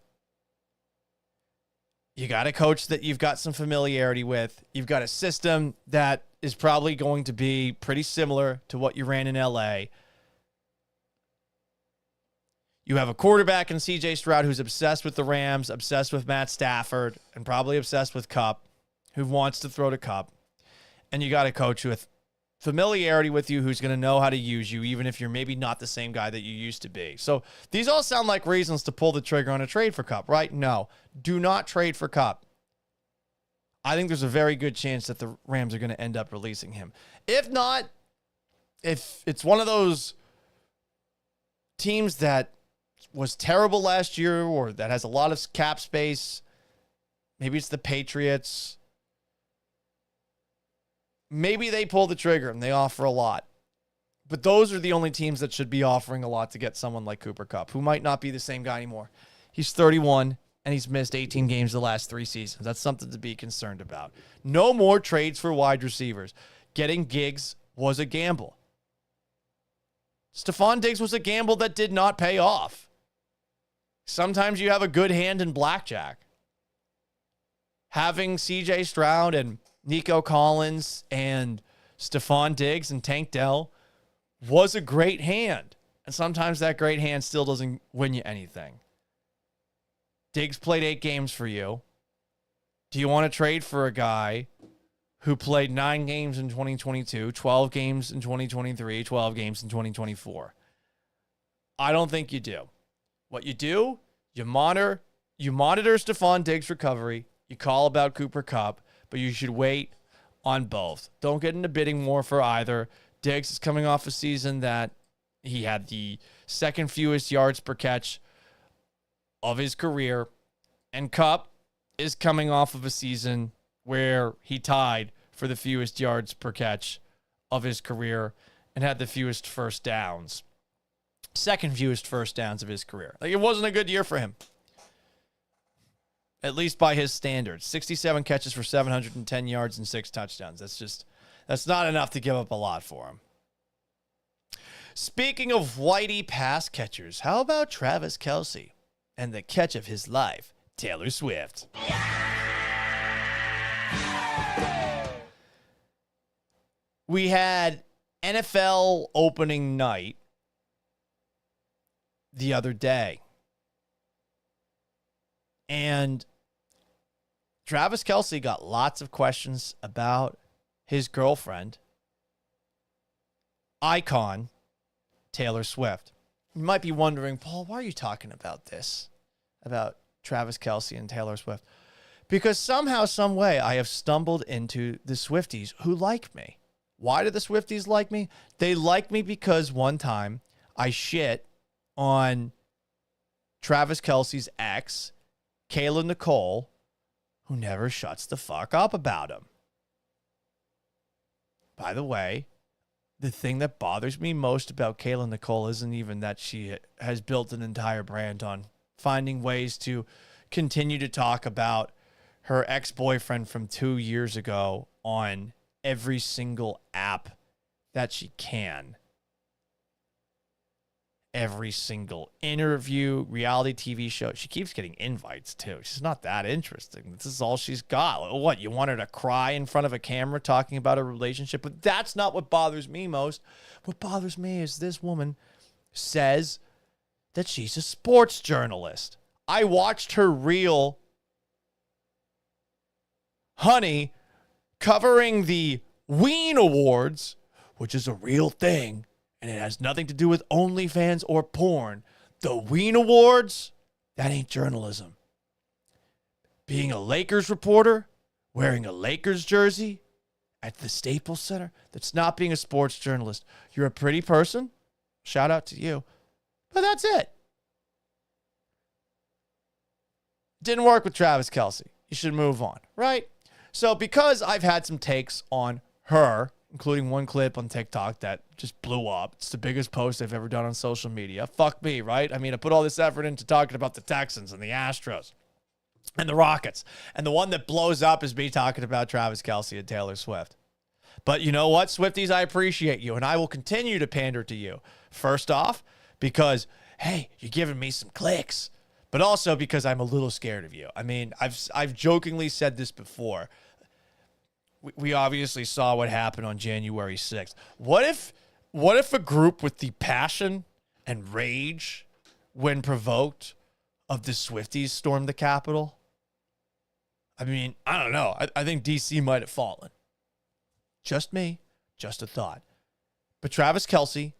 You got a coach that you've got some familiarity with. You've got a system that is probably going to be pretty similar to what you ran in LA. You have a quarterback in C.J. Stroud who's obsessed with the Rams, obsessed with Matt Stafford, and probably obsessed with Kupp, who wants to throw to Kupp. And you got a coach with familiarity with you who's going to know how to use you, even if you're maybe not the same guy that you used to be. So these all sound like reasons to pull the trigger on a trade for Kupp, right? No. Do not trade for Kupp. I think there's a very good chance that the Rams are going to end up releasing him. If not, if it's one of those teams that was terrible last year or that has a lot of cap space, maybe it's the Patriots. Maybe they pull the trigger and they offer a lot. But those are the only teams that should be offering a lot to get someone like Cooper Kupp, who might not be the same guy anymore. He's 31, and he's missed 18 games the last 3 seasons. That's something to be concerned about. No more trades for wide receivers. Getting Giggs was a gamble. Stephon Diggs was a gamble that did not pay off. Sometimes you have a good hand in blackjack. Having C.J. Stroud and Nico Collins and Stephon Diggs and Tank Dell was a great hand. And sometimes that great hand still doesn't win you anything. Diggs played 8 games for you. Do you want to trade for a guy who played 9 games in 2022, 12 games in 2023, 12 games in 2024? I don't think you do. What you do, you monitor Stephon Diggs' recovery. You call about Cooper Kupp, but you should wait on both. Don't get into bidding war for either. Diggs is coming off a season that he had the second fewest yards per catch of his career, and Kupp is coming off of a season where he tied for the fewest yards per catch of his career and had the fewest first downs. Second fewest first downs of his career. Like, it wasn't a good year for him. At least by his standards. 67 catches for 710 yards and 6 touchdowns. That's not enough to give up a lot for him. Speaking of whitey pass catchers, how about Travis Kelce and the catch of his life, Taylor Swift? We had NFL opening night the other day. And Travis Kelce got lots of questions about his girlfriend, icon, Taylor Swift. You might be wondering, Paul, why are you talking about this? About Travis Kelce and Taylor Swift? Because somehow, some way, I have stumbled into the Swifties who like me. Why do the Swifties like me? They like me because one time I shit on Travis Kelce's ex, Kayla Nicole, who never shuts the fuck up about him. By the way, the thing that bothers me most about Kayla Nicole isn't even that she has built an entire brand on finding ways to continue to talk about her ex-boyfriend from 2 years ago on every single app that she can. Every single interview, reality TV show. She keeps getting invites, too. She's not that interesting. This is all she's got. What, you want her to cry in front of a camera talking about a relationship? But that's not what bothers me most. What bothers me is this woman says that she's a sports journalist. I watched her reel, honey, covering the Ween Awards, which is a real thing. And it has nothing to do with OnlyFans or porn. The Ween Awards, that ain't journalism. Being a Lakers reporter, wearing a Lakers jersey at the Staples Center, that's not being a sports journalist. You're a pretty person. Shout out to you. But that's it. Didn't work with Travis Kelce. You should move on, right? So because I've had some takes on her including one clip on TikTok that just blew up. It's the biggest post I've ever done on social media. Fuck me, right? I mean, I put all this effort into talking about the Texans and the Astros and the Rockets. And the one that blows up is me talking about Travis Kelce and Taylor Swift. But you know what, Swifties? I appreciate you, and I will continue to pander to you. First off, because, hey, you're giving me some clicks. But also because I'm a little scared of you. I mean, I've jokingly said this before. We obviously saw what happened on January 6th. What if a group with the passion and rage when provoked of the Swifties stormed the Capitol? I mean, I don't know. I think DC might have fallen. Just me. Just a thought. But Travis Kelce,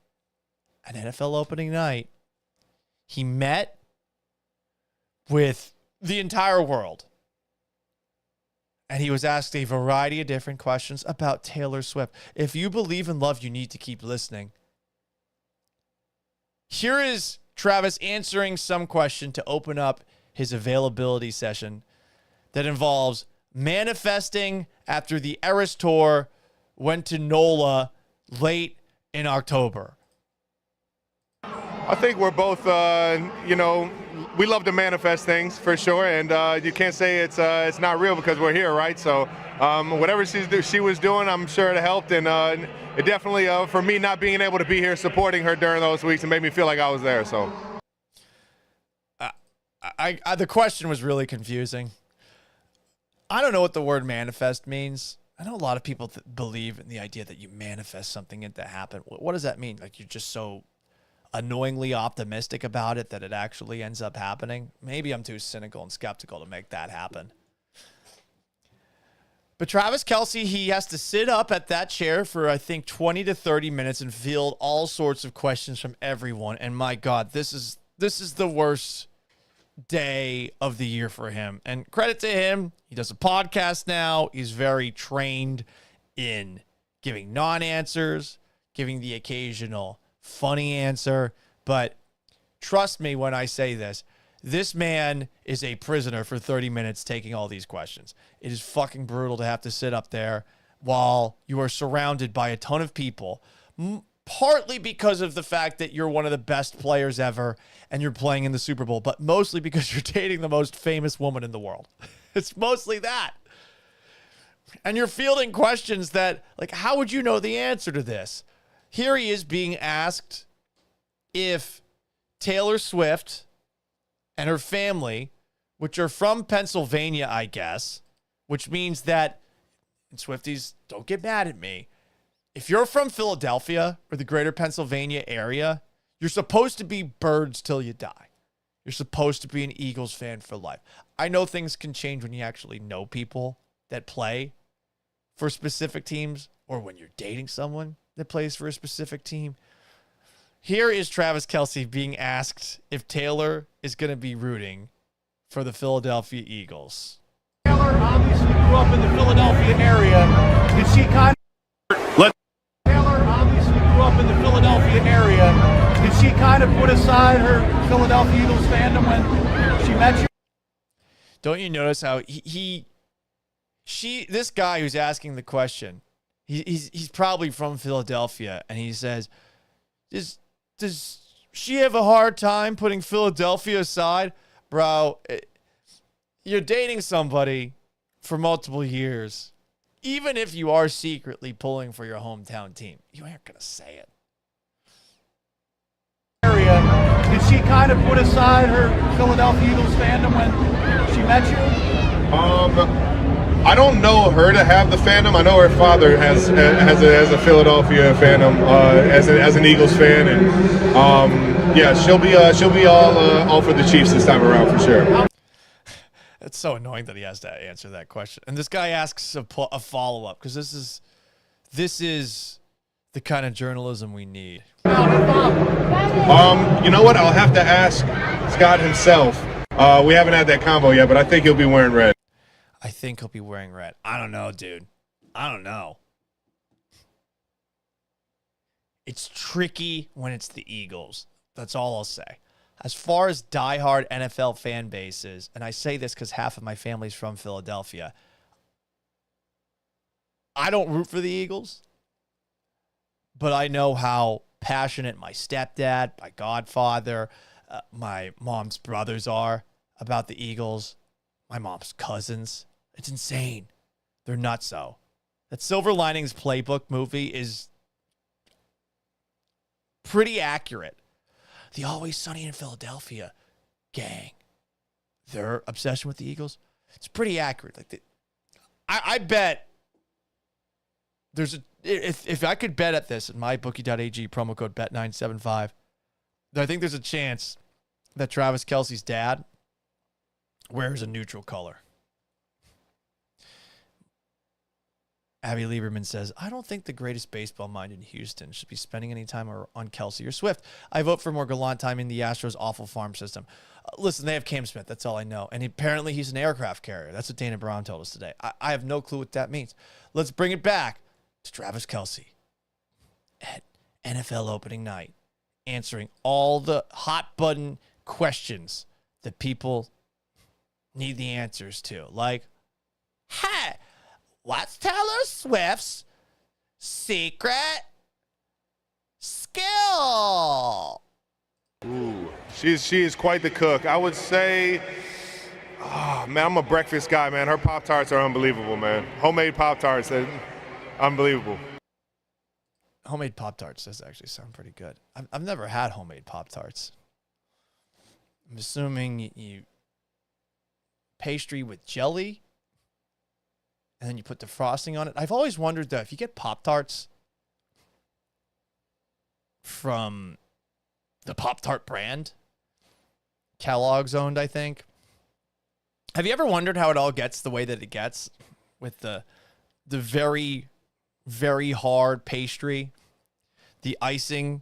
an NFL opening night, he met with the entire world. And he was asked a variety of different questions about Taylor Swift. If you believe in love, you need to keep listening. Here is Travis answering some question to open up his availability session that involves manifesting after the Eras Tour went to NOLA late in October. I think we're both, we love to manifest things for sure, and you can't say it's not real because we're here, right? So whatever she was doing, I'm sure it helped, and it definitely, for me not being able to be here supporting her during those weeks, it made me feel like I was there. So the question was really confusing. I don't know what the word manifest means. I know a lot of people believe in the idea that you manifest something into happen. What does that mean? Like you're just so annoyingly optimistic about it that it actually ends up happening? Maybe I'm too cynical and skeptical to make that happen. But Travis Kelce, he has to sit up at that chair for, I think, 20 to 30 minutes and field all sorts of questions from everyone. And my God, this is the worst day of the year for him. And credit to him, he does a podcast now. He's very trained in giving non-answers, giving the occasional funny answer. But trust me when I say this man is a prisoner for 30 minutes taking all these questions. It is fucking brutal to have to sit up there while you are surrounded by a ton of people, partly because of the fact that you're one of the best players ever and you're playing in the Super Bowl, but mostly because you're dating the most famous woman in the world. It's mostly that. And you're fielding questions that, like, how would you know the answer to this? Here he is being asked if Taylor Swift and her family, which are from Pennsylvania, I guess, which means that, and Swifties, don't get mad at me, if you're from Philadelphia or the greater Pennsylvania area, you're supposed to be birds till you die. You're supposed to be an Eagles fan for life. I know things can change when you actually know people that play for specific teams or when you're dating someone that plays for a specific team. Here is Travis Kelce being asked if Taylor is going to be rooting for the Philadelphia Eagles. Taylor obviously grew up in the Philadelphia area. Did she kind of... Taylor obviously grew up in the Philadelphia area. Did she kind of put aside her Philadelphia Eagles fandom when she met you? Don't you notice how this guy who's asking the question, he's probably from Philadelphia, and he says, does she have a hard time putting Philadelphia aside? Bro, you're dating somebody for multiple years. Even if you are secretly pulling for your hometown team, you ain't going to say it. Did she kind of put aside her Philadelphia Eagles fandom when she met you? I don't know her to have the fandom. I know her father has a Philadelphia fandom as an Eagles fan, and yeah, she'll be all for the Chiefs this time around for sure. It's so annoying that he has to answer that question, and this guy asks a follow up because this is the kind of journalism we need. You know what? I'll have to ask Scott himself. We haven't had that combo yet, but I think he'll be wearing red. I think he'll be wearing red. I don't know, dude. I don't know. It's tricky when it's the Eagles. That's all I'll say. As far as diehard NFL fan bases, and I say this because half of my family's from Philadelphia, I don't root for the Eagles. but I know how passionate my stepdad, my godfather, my mom's brothers are about the Eagles, my mom's cousins. It's insane. They're nutso. That Silver Linings Playbook movie is pretty accurate. The Always Sunny in Philadelphia gang, their obsession with the Eagles, it's pretty accurate. Like, I bet there's a, if I could bet at this at mybookie.ag, promo code bet975, I think there's a chance that Travis Kelce's dad wears a neutral color. Abby Lieberman says, I don't think the greatest baseball mind in Houston should be spending any time on Kelce or Swift. I vote for more Gallant time in the Astros' awful farm system. Listen, they have Cam Smith. That's all I know. And apparently he's an aircraft carrier. That's what Dana Brown told us today. I have no clue what that means. Let's bring it back to Travis Kelce at NFL opening night, answering all the hot button questions that people need the answers to. Like, hey, what's Taylor Swift's secret skill? Ooh, she is quite the cook. I would say, oh, man, I'm a breakfast guy, man. Her Pop-Tarts are unbelievable, man. Homemade Pop-Tarts, they're unbelievable. Homemade Pop-Tarts does actually sound pretty good. I've never had homemade Pop-Tarts. I'm assuming you pastry with jelly, and then you put the frosting on it. I've always wondered, though, if you get Pop-Tarts from the Pop-Tart brand, Kellogg's owned, I think. Have you ever wondered how it all gets the way that it gets with the very, very hard pastry, the icing,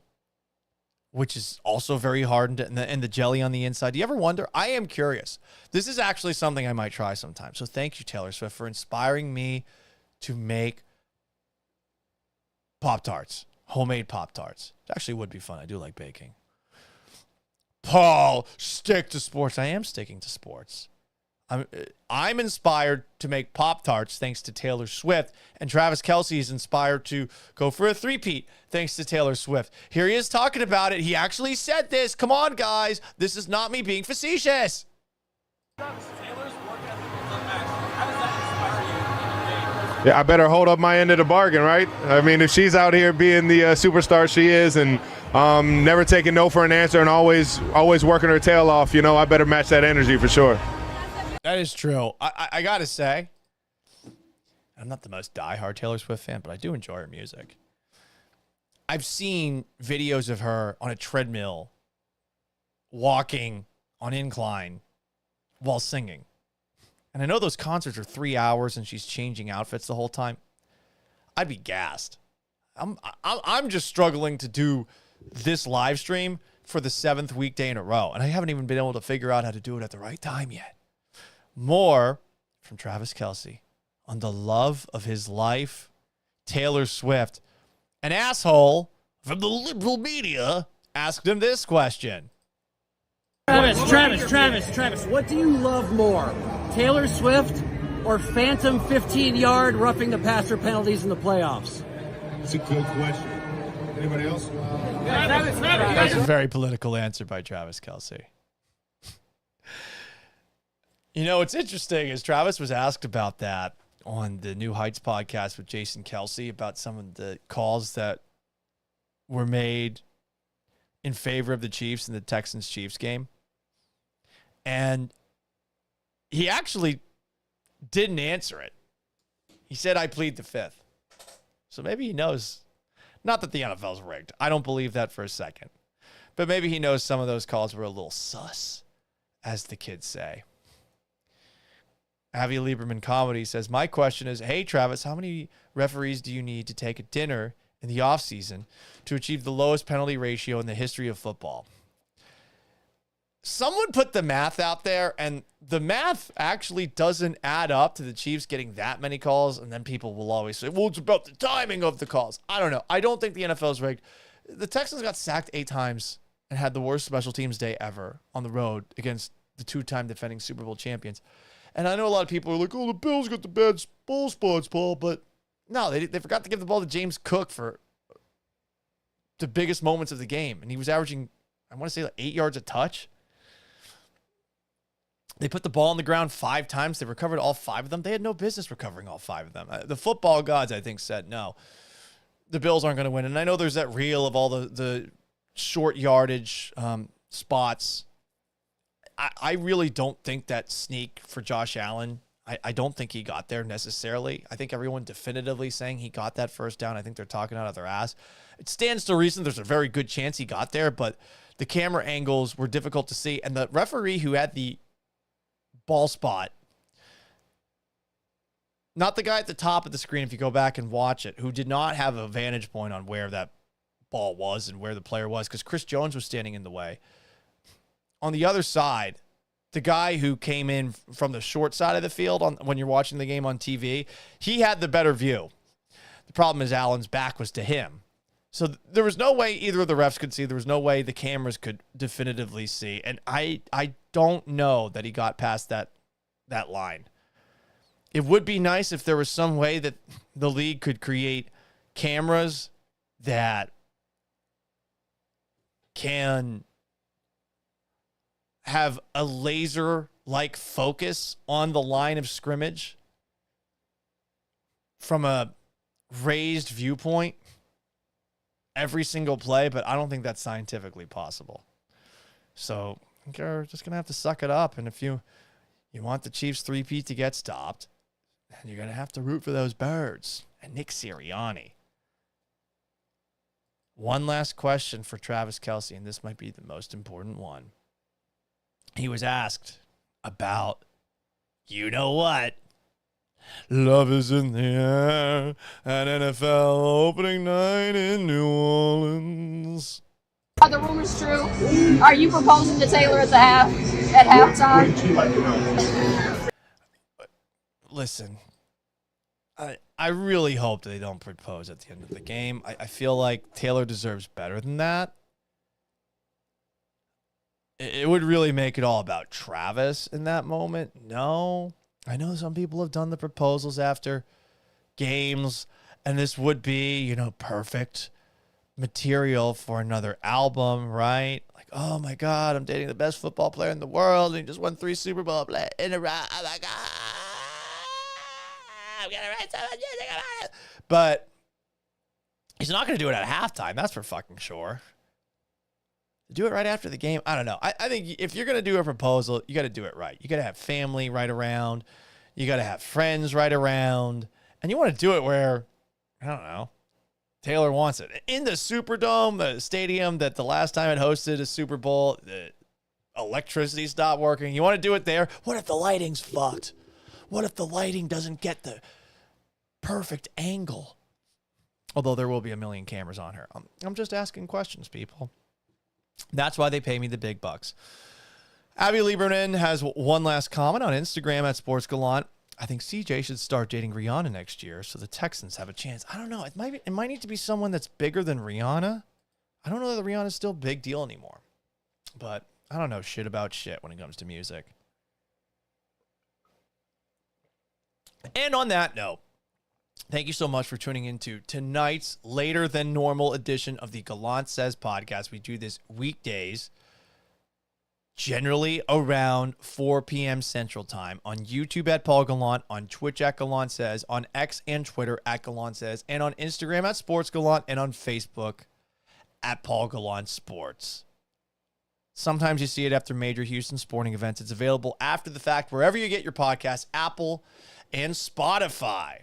which is also very hard, and the jelly on the inside? Do you ever wonder? I am curious. This is actually something I might try sometime. So thank you, Taylor Swift, for inspiring me to make Pop-Tarts, homemade Pop-Tarts. It actually would be fun. I do like baking. Paul, stick to sports. I am sticking to sports. I'm inspired to make Pop-Tarts thanks to Taylor Swift, and Travis Kelce is inspired to go for a three-peat thanks to Taylor Swift. Here he is talking about it. He actually said this. Come on, guys. This is not me being facetious. Yeah, I better hold up my end of the bargain, right? I mean, if she's out here being the superstar she is and never taking no for an answer and always working her tail off, you know, I better match that energy for sure. That is true. I got to say, I'm not the most diehard Taylor Swift fan, but I do enjoy her music. I've seen videos of her on a treadmill walking on incline while singing. And I know those concerts are 3 hours and she's changing outfits the whole time. I'd be gassed. I'm just struggling to do this live stream for the 7th weekday in a row, and I haven't even been able to figure out how to do it at the right time yet. More from Travis Kelce on the love of his life, Taylor Swift. An asshole from the liberal media asked him this question. Travis, what do you love more, Taylor Swift or phantom 15-yard roughing the passer penalties in the playoffs? That's a good question. Anybody else? That's a very political answer by Travis Kelce. You know, what's interesting is Travis was asked about that on the New Heights podcast with Jason Kelce about some of the calls that were made in favor of the Chiefs in the Texans-Chiefs game. And he actually didn't answer it. He said, I plead the fifth. So maybe he knows, not that the NFL's rigged. I don't believe that for a second. But maybe he knows some of those calls were a little sus, as the kids say. Avi Lieberman Comedy says, my question is, hey, Travis, how many referees do you need to take a dinner in the offseason to achieve the lowest penalty ratio in the history of football? Someone put the math out there, and the math actually doesn't add up to the Chiefs getting that many calls, and then people will always say, well, it's about the timing of the calls. I don't know. I don't think the NFL is rigged. The Texans got sacked 8 times and had the worst special teams day ever on the road against the 2-time defending Super Bowl champions. And I know a lot of people are like, oh, the Bills got the bad ball spots, Paul. But no, they forgot to give the ball to James Cook for the biggest moments of the game. And he was averaging, I want to say, like 8 yards a touch. They put the ball on the ground 5 times. They recovered all 5 of them. They had no business recovering all 5 of them. The football gods, I think, said, no, the Bills aren't going to win. And I know there's that reel of all the short yardage spots. I really don't think that sneak for Josh Allen, I don't think he got there necessarily. I think everyone definitively saying he got that first down. I think they're talking out of their ass. It stands to reason there's a very good chance he got there, but the camera angles were difficult to see. And the referee who had the ball spot, not the guy at the top of the screen, if you go back and watch it, who did not have a vantage point on where that ball was and where the player was, because Chris Jones was standing in the way. On the other side, the guy who came in from the short side of the field when you're watching the game on TV, he had the better view. The problem is Allen's back was to him. So there was no way either of the refs could see. There was no way the cameras could definitively see. And I don't know that he got past that line. It would be nice if there was some way that the league could create cameras that can have a laser-like focus on the line of scrimmage from a raised viewpoint every single play, but I don't think that's scientifically possible. So I think you're just going to have to suck it up. And if you want the Chiefs three-peat to get stopped, then you're going to have to root for those birds and Nick Sirianni. One last question for Travis Kelce, and this might be the most important one. He was asked about, you know what? Love is in the air at NFL opening night in New Orleans. Are the rumors true? Are you proposing to Taylor at halftime? Listen, I really hope they don't propose at the end of the game. I feel like Taylor deserves better than that. It would really make it all about Travis in that moment. No. I know some people have done the proposals after games, and this would be, perfect material for another album, right? Like, oh my God, I'm dating the best football player in the world, and he just won 3 Super Bowl in a row. Oh my God. I'm going to write so much music about it. But he's not going to do it at halftime. That's for fucking sure. Do it right after the game. I don't know. I think if you're going to do a proposal, you got to do it right. You got to have family right around. You got to have friends right around. And you want to do it where, I don't know, Taylor wants it. In the Superdome, the stadium that the last time it hosted a Super Bowl, the electricity stopped working. You want to do it there? What if the lighting's fucked? What if the lighting doesn't get the perfect angle? Although there will be a million cameras on her. I'm just asking questions, people. That's why they pay me the big bucks. Abby Lieberman has one last comment on Instagram at Sports Gallant. I think CJ should start dating Rihanna next year so the Texans have a chance. I don't know. It might need to be someone that's bigger than Rihanna. I don't know that Rihanna's still a big deal anymore. But I don't know shit about shit when it comes to music. And on that note, thank you so much for tuning into tonight's later than normal edition of the Gallant Says podcast. We do this weekdays, generally around 4 p.m. Central Time, on YouTube at Paul Gallant, on Twitch at Gallant Says, on X and Twitter at Gallant Says, and on Instagram at Sports Gallant, and on Facebook at Paul Gallant Sports. Sometimes you see it after major Houston sporting events. It's available after the fact wherever you get your podcasts, Apple and Spotify.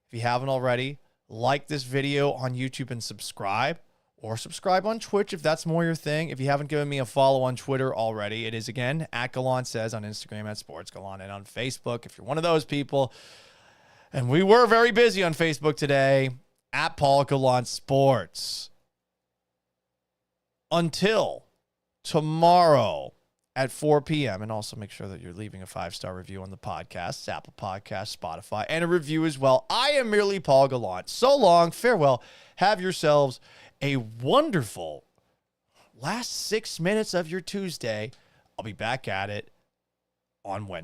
If you haven't already, like this video on YouTube and subscribe, or subscribe on Twitch if that's more your thing. If you haven't given me a follow on Twitter already, it is again at Gallant Says, on Instagram at Sports Gallant, and on Facebook if you're one of those people. And we were very busy on Facebook today at Paul Gallant Sports. Until tomorrow at 4 p.m. And also make sure that you're leaving a 5-star review on the podcast, Apple Podcasts, Spotify, and a review as well. I am merely Paul Gallant. So long, farewell. Have yourselves a wonderful last 6 minutes of your Tuesday. I'll be back at it on Wednesday.